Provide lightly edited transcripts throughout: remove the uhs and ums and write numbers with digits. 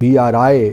BRI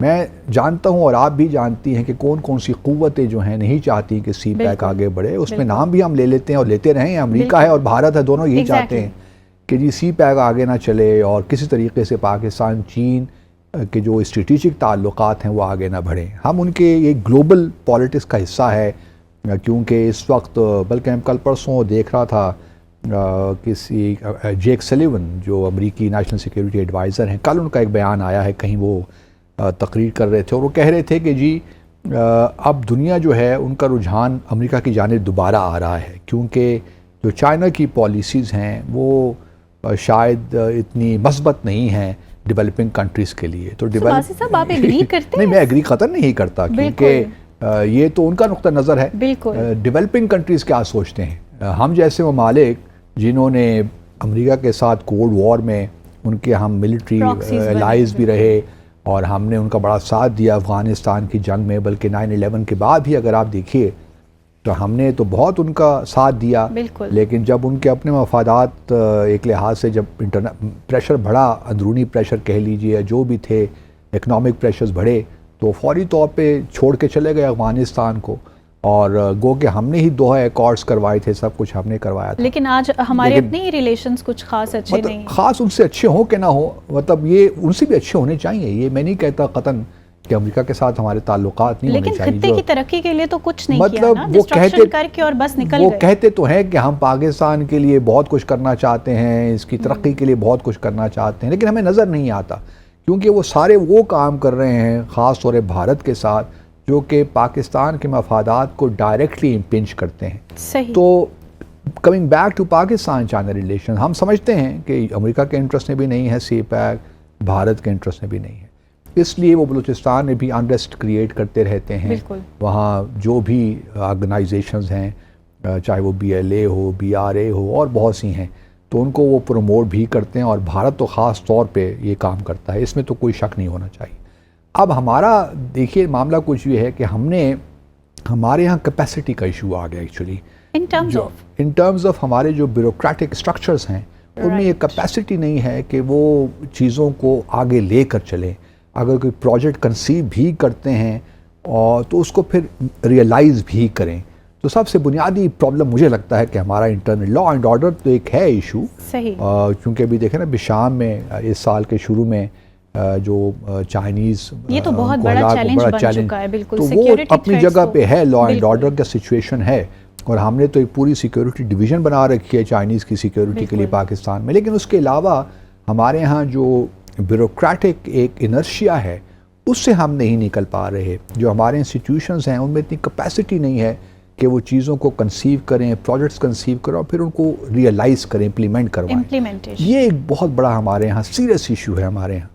میں جانتا ہوں اور آپ بھی جانتی ہیں کہ کون کون سی قوتیں جو ہیں نہیں چاہتی کہ سی پیک آگے بڑھے. اس میں نام بھی ہم لے لیتے ہیں اور لیتے رہے ہیں. امریکہ ہے اور بھارت ہے, دونوں یہی چاہتے ہیں کہ جی سی پیک آگے نہ چلے اور کسی طریقے سے پاکستان چین کے جو اسٹریٹجک تعلقات ہیں وہ آگے نہ بڑھیں. ہم ان کے یہ گلوبل پالیٹکس کا حصہ ہے, کیونکہ اس وقت بلکہ ہم کل پرسوں دیکھ رہا تھا کسی جیک سلیون جو امریکی نیشنل سیکیورٹی ایڈوائزر ہیں, کل ان کا ایک بیان آیا ہے, کہیں وہ تقریر کر رہے تھے اور وہ کہہ رہے تھے کہ جی اب دنیا جو ہے ان کا رجحان امریکہ کی جانب دوبارہ آ رہا ہے, کیونکہ جو چائنا کی پالیسیز ہیں وہ شاید اتنی مثبت نہیں ہیں ڈیولپنگ کنٹریز کے لیے. تو صاحب آپ ایگری کرتے ہیں؟ نہیں, میں ایگری قطعاً نہیں کرتا, کیونکہ یہ تو ان کا نقطہ نظر ہے. ڈیولپنگ کنٹریز کیا سوچتے ہیں؟ ہم جیسے ممالک جنہوں نے امریکہ کے ساتھ کولڈ وار میں ان کے ہم ملٹری الائز بھی رہے اور ہم نے ان کا بڑا ساتھ دیا افغانستان کی جنگ میں, بلکہ 9/11 کے بعد بھی اگر آپ دیکھیے تو ہم نے تو بہت ان کا ساتھ دیا. لیکن جب ان کے اپنے مفادات ایک لحاظ سے جب پریشر بڑھا, اندرونی پریشر کہہ لیجیے, جو بھی تھے اکنامک پریشرز بڑھے, تو فوری طور پہ چھوڑ کے چلے گئے افغانستان کو, اور گو کہ ہم نے ہی دوحہ ایکارڈز کروائے تھے, سب کچھ ہم نے کروایا تھا. لیکن آج ہمارے اپنے ہی ریلیشنز کچھ خاص اچھے نہیں, خاص ان سے اچھے ہوں کہ نہ ہو, مطلب یہ ان سے بھی اچھے ہونے چاہیے. یہ میں نہیں کہتا قطعاً کہ امریکہ کے ساتھ ہمارے تعلقات نہیں ہونے چاہیے, لیکن خطے کی ترقی کے لیے تو کچھ نہیں کیا نا, وہ کہتے کر کے اور بس نکل گئے. وہ کہتے تو ہیں کہ ہم پاکستان کے لیے بہت کچھ کرنا چاہتے ہیں, اس کی ترقی کے لیے بہت کچھ کرنا چاہتے ہیں, لیکن ہمیں نظر نہیں آتا, کیونکہ وہ سارے وہ کام کر رہے ہیں خاص طور بھارت کے ساتھ جو کہ پاکستان کے مفادات کو ڈائریکٹلی امپنج کرتے ہیں. صحیح. تو coming back to Pakistan China relation, ہم سمجھتے ہیں کہ امریکہ کے انٹرسٹ میں بھی نہیں ہے سی پیک, بھارت کے انٹرسٹ میں بھی نہیں ہے, اس لیے وہ بلوچستان میں بھی انریسٹ کریٹ کرتے رہتے ہیں. وہاں جو بھی آرگنائزیشنز ہیں, چاہے وہ BLA ہو, BRA ہو اور بہت سی ہیں, تو ان کو وہ پروموٹ بھی کرتے ہیں, اور بھارت تو خاص طور پہ یہ کام کرتا ہے, اس میں تو کوئی شک نہیں ہونا چاہیے. اب ہمارا دیکھیے معاملہ کچھ یہ ہے کہ ہمارے یہاں کیپیسٹی کا ایشو آ گیا ایکچولی, ان ٹرمز آف ہمارے جو بیوروکریٹک اسٹرکچرز ہیں ان میں یہ کیپیسٹی نہیں ہے کہ وہ چیزوں کو آگے لے کر چلیں. اگر کوئی پروجیکٹ کنسیو بھی کرتے ہیں اور تو اس کو پھر ریئلائز بھی کریں. تو سب سے بنیادی پرابلم مجھے لگتا ہے کہ ہمارا انٹرنل لا اینڈ آرڈر تو ایک ہے ایشو, کیونکہ ابھی دیکھیں نا شام میں اس سال کے شروع میں جو چائنیز, یہ تو بہت بڑا چیلنج بن چکا ہے, بالکل تو وہ اپنی جگہ پہ ہے, لا اینڈ آرڈر کا سچویشن ہے, اور ہم نے تو ایک پوری سیکیورٹی ڈویژن بنا رکھی ہے چائنیز کی سیکیورٹی کے لیے پاکستان میں. لیکن اس کے علاوہ ہمارے ہاں جو بیوروکریٹک ایک انرشیا ہے اس سے ہم نہیں نکل پا رہے. جو ہمارے انسٹیٹیوشنز ہیں ان میں اتنی کیپیسٹی نہیں ہے کہ وہ چیزوں کو کنسیو کریں, پروجیکٹس کنسیو کریں اور پھر ان کو ریئلائز کریں, امپلیمنٹ کروائیں. یہ ایک بہت بڑا ہمارے ہاں سیریس ایشو ہے ہمارے ہاں.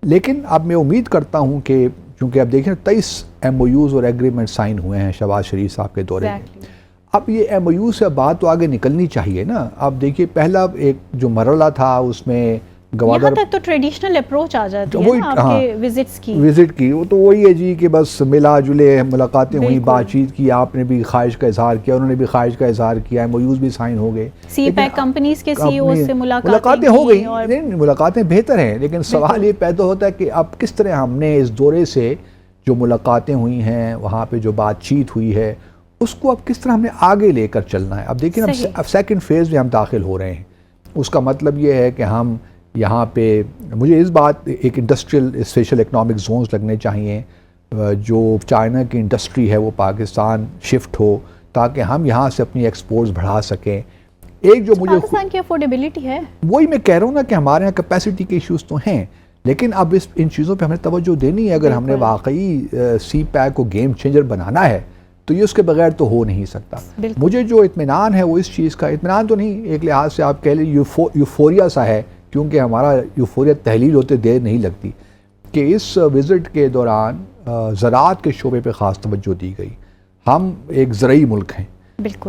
لیکن اب میں امید کرتا ہوں کہ چونکہ اب دیکھیں 23 MOUs اور ایگریمنٹ سائن ہوئے ہیں شہباز شریف صاحب کے دورے میں, اب یہ MOU سے بات تو آگے نکلنی چاہیے نا. اب دیکھیے پہلا ایک جو مرحلہ تھا اس میں یہاں تک تو ٹریڈیشنل اپروچ آ جاتی ہے نا آپ کے وزٹ کی, وہ تو وہی ہے جی کہ بس ملا جلے ملاقاتیں ہوئی, بات چیت کی, آپ نے بھی خواہش کا اظہار کیا, انہوں نے بھی خواہش کا اظہار کیا, MOUs بھی سائن ہو گئے, سی پیک کمپنیز کے CEO سے ملاقاتیں ہو گئی. نہیں, ملاقاتیں بہتر ہیں, لیکن سوال یہ پیدا ہوتا ہے کہ اب کس طرح ہم نے اس دورے سے جو ملاقاتیں ہوئی ہیں, وہاں پہ جو بات چیت ہوئی ہے, اس کو اب کس طرح ہم نے آگے لے کر چلنا ہے. اب دیکھیں اب سیکنڈ فیز میں ہم داخل ہو رہے ہیں. اس کا مطلب یہ ہے کہ ہم یہاں پہ مجھے اس بات ایک انڈسٹریل اسپیشل اکنامک زونز لگنے چاہیے, جو چائنا کی انڈسٹری ہے وہ پاکستان شفٹ ہو تاکہ ہم یہاں سے اپنی ایکسپورٹس بڑھا سکیں. ایک جو مجھے پاکستان کی افورڈیبلٹی ہے, وہی میں کہہ رہا ہوں نا کہ ہمارے یہاں کیپیسٹی کے ایشوز تو ہیں, لیکن اب ان چیزوں پہ ہمیں توجہ دینی ہے. اگر ہم نے واقعی سی پیک کو گیم چینجر بنانا ہے تو یہ اس کے بغیر تو ہو نہیں سکتا. مجھے جو اطمینان ہے وہ اس چیز کا, اطمینان تو نہیں, ایک لحاظ سے آپ کہہ لیں یوفوریا سا ہے, کیونکہ ہمارا یوفوریا تحلیل ہوتے دیر نہیں لگتی, کہ اس وزٹ کے دوران زراعت کے شعبے پہ خاص توجہ دی گئی. ہم ایک زرعی ملک ہیں,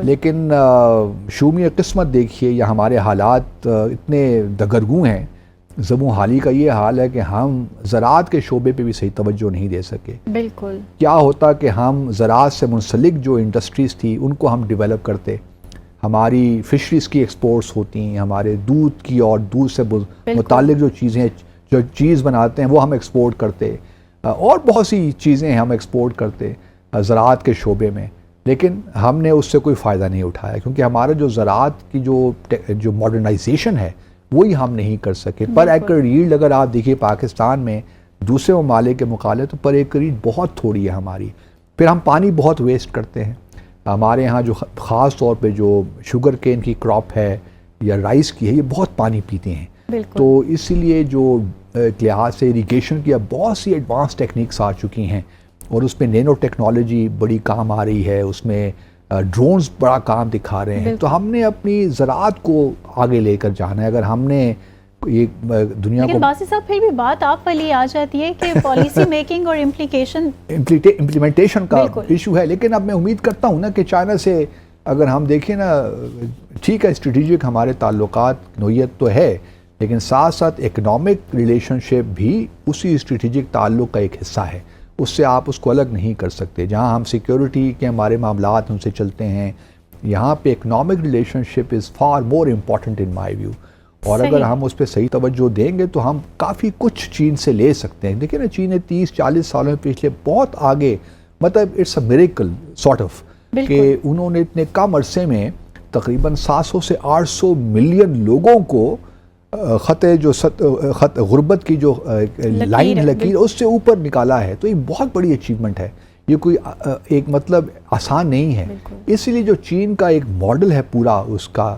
لیکن شومی قسمت دیکھیے یا ہمارے حالات اتنے دگرگوں ہیں, زبوں حالی کا یہ حال ہے کہ ہم زراعت کے شعبے پہ بھی صحیح توجہ نہیں دے سکے. بالکل. کیا ہوتا کہ ہم زراعت سے منسلک جو انڈسٹریز تھی ان کو ہم ڈیولپ کرتے, ہماری فشریز کی ایکسپورٹس ہوتی ہیں, ہمارے دودھ کی اور دودھ سے متعلق جو چیزیں جو چیز بناتے ہیں وہ ہم ایکسپورٹ کرتے, اور بہت سی چیزیں ہم ایکسپورٹ کرتے زراعت کے شعبے میں، لیکن ہم نے اس سے کوئی فائدہ نہیں اٹھایا، کیونکہ ہمارا جو زراعت کی جو ماڈرنائزیشن ہے وہی ہم نہیں کر سکے۔ پر ایکڑ ییلڈ اگر آپ دیکھیے پاکستان میں دوسرے ممالک کے مقابلے تو پر ایکڑ ییلڈ بہت تھوڑی ہے ہماری۔ پھر ہم پانی بہت ویسٹ کرتے ہیں۔ ہمارے ہاں جو خاص طور پہ جو شوگر کین کی کراپ ہے یا رائس کی ہے، یہ بہت پانی پیتے ہیں، تو اسی لیے جو لحاظ سے اریگیشن کی اب بہت سی ایڈوانس ٹیکنیکس آ چکی ہیں، اور اس میں نینو ٹیکنالوجی بڑی کام آ رہی ہے، اس میں ڈرونز بڑا کام دکھا رہے ہیں۔ تو ہم نے اپنی زراعت کو آگے لے کر جانا ہے۔ اگر ہم نے یہ دنیا کو، لیکن باسی صاحب پھر بھی بات آپ والی آ جاتی ہے کہ پالیسی میکنگ اور امپلیمنٹیشن کا ایشو ہے، لیکن اب میں امید کرتا ہوں نا کہ چائنا سے اگر ہم دیکھیں نا، ٹھیک ہے اسٹریٹجک ہمارے تعلقات نوعیت تو ہے، لیکن ساتھ ساتھ اکنامک ریلیشن شپ بھی اسی اسٹریٹجک تعلق کا ایک حصہ ہے، اس سے آپ اس کو الگ نہیں کر سکتے۔ جہاں ہم سیکیورٹی کے ہمارے معاملات ان سے چلتے ہیں، یہاں پہ economic relationship is far more important in my view, اور اگر ہم اس پہ صحیح توجہ دیں گے تو ہم کافی کچھ چین سے لے سکتے ہیں۔ دیکھیں نا، چین نے 30-40 سالوں میں پچھلے بہت آگے، مطلب it's a miracle sort of, کہ انہوں نے اتنے کم عرصے میں تقریباً 700 سے 800 ملین لوگوں کو خط غربت کی جو لائن لکیر اس سے اوپر نکالا ہے، تو یہ بہت بڑی اچیومنٹ ہے، یہ کوئی ایک مطلب آسان نہیں ہے۔ اسی لیے جو چین کا ایک ماڈل ہے پورا، اس کا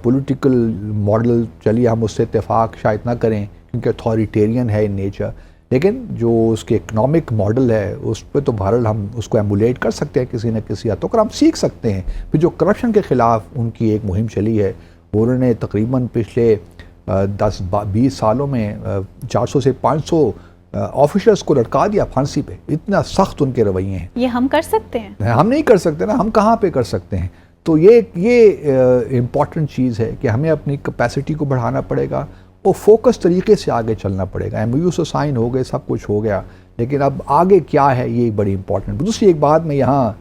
پولیٹیکل ماڈل، چلیے ہم اس سے اتفاق شاید نہ کریں کیونکہ اتھارٹیرین ہے ان نیچر، لیکن جو اس کے اکنامک ماڈل ہے اس پہ تو بہرحال ہم اس کو ایمولیٹ کر سکتے ہیں کسی نہ کسی حد تک، اور ہم سیکھ سکتے ہیں۔ پھر جو کرپشن کے خلاف ان کی ایک مہم چلی ہے، انہوں نے تقریباً پچھلے 10-20 سالوں میں 400 سے 500 آفیشرز کو لٹکا دیا پھانسی پہ، اتنا سخت ان کے رویے ہیں۔ یہ ہم کر سکتے ہیں؟ ہم نہیں کر سکتے نا، ہم کہاں پہ کر سکتے ہیں؟ تو یہ امپورٹنٹ چیز ہے کہ ہمیں اپنی کیپیسٹی کو بڑھانا پڑے گا اور فوکس طریقے سے آگے چلنا پڑے گا۔ ایم او یو سے سائن ہو گئے، سب کچھ ہو گیا، لیکن اب آگے کیا ہے یہ بڑی امپورٹنٹ۔ دوسری ایک بات میں یہاں